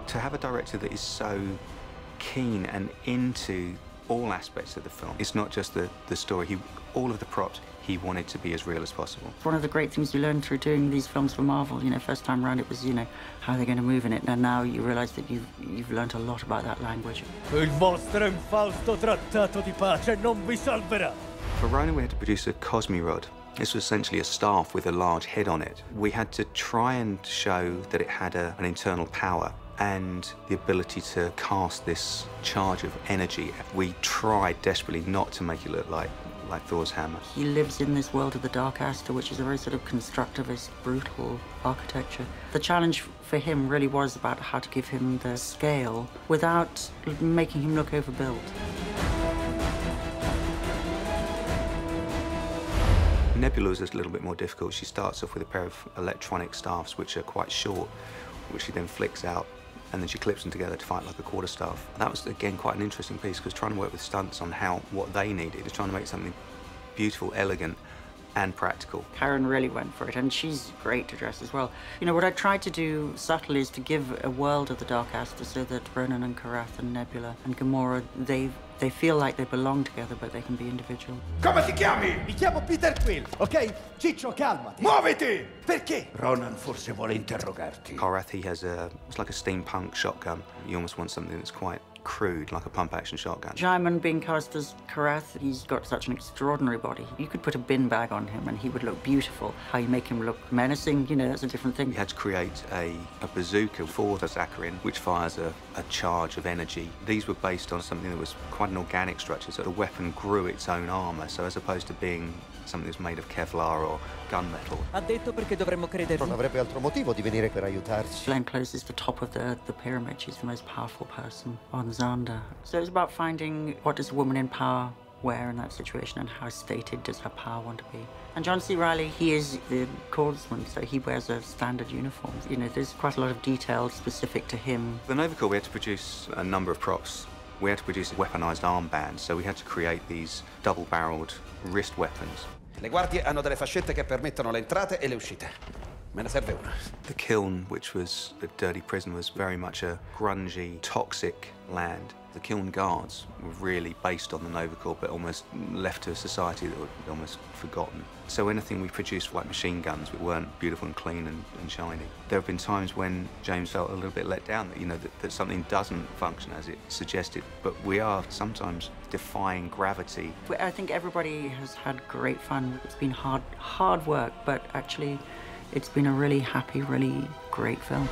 To have a director that is so keen and into all aspects of the film, it's not just the story, all of the props, he wanted to be as real as possible. One of the great things you learn through doing these films for Marvel, you know, first time around it was, you know, how they're going to move in it, and now you realise that you've learned a lot about that language. Il vostro infausto trattato di pace non vi salverà. For Ronin, we had to produce a Cosmi rod. This was essentially a staff with a large head on it. We had to try and show that it had an internal power and the ability to cast this charge of energy. We tried desperately not to make it look like Thor's hammer. He lives in this world of the Dark Aster, which is a very sort of constructivist, brutal architecture. The challenge for him really was about how to give him the scale without making him look overbuilt. Nebula was a little bit more difficult. She starts off with a pair of electronic staffs which are quite short, which she then flicks out, and then she clips them together to fight like a quarterstaff. That was, again, quite an interesting piece, because trying to work with stunts on what they needed is trying to make something beautiful, elegant, and practical. Karen really went for it, and she's great to dress as well. You know, what I tried to do subtly is to give a world of the Dark Aster so that Ronan and Karath and Nebula and Gamora, they feel like they belong together, but they can be individual. Come ti chiami? Mi chiamo Peter Quill, ok? Ciccio, calmati. Muoviti! Perché? Ronan forse vuole interrogarti. Karath, he has it's like a steampunk shotgun. You almost want something that's quite crude, like a pump-action shotgun. Djimon being cast as Karath, he's got such an extraordinary body. You could put a bin bag on him and he would look beautiful. How you make him look menacing, you know, that's a different thing. We had to create a bazooka for the Zakharin, which fires a charge of energy. These were based on something that was quite an organic structure, so the weapon grew its own armor, so as opposed to being something that's made of Kevlar or gunmetal. Ha detto perché dovremmo credergli. Non avrebbe altro motivo di venire per aiutarci. Glenn Close is the top of the pyramid. She's the most powerful person on Xander. So it's about finding what does a woman in power wear in that situation and how stated does her power want to be. And John C. Reilly, he is the corpsman, so he wears a standard uniform. You know, there's quite a lot of detail specific to him. The Nova Corps, we had to produce a number of props. We had to produce weaponized armbands, so we had to create these double-barreled wrist weapons. Le guardie hanno delle fascette che permettono le entrate e le uscite. Me ne serve una. The kiln, which was the dirty prison, was very much a grungy, toxic land. The kiln guards were really based on the Nova Corps, but almost left to a society that would be almost forgotten. So anything we produced, like machine guns, weren't beautiful and clean and shiny. There have been times when James felt a little bit let down, that, you know, that something doesn't function as it suggested, but we are sometimes defying gravity. I think everybody has had great fun. It's been hard work, but actually it's been a really happy, really great film.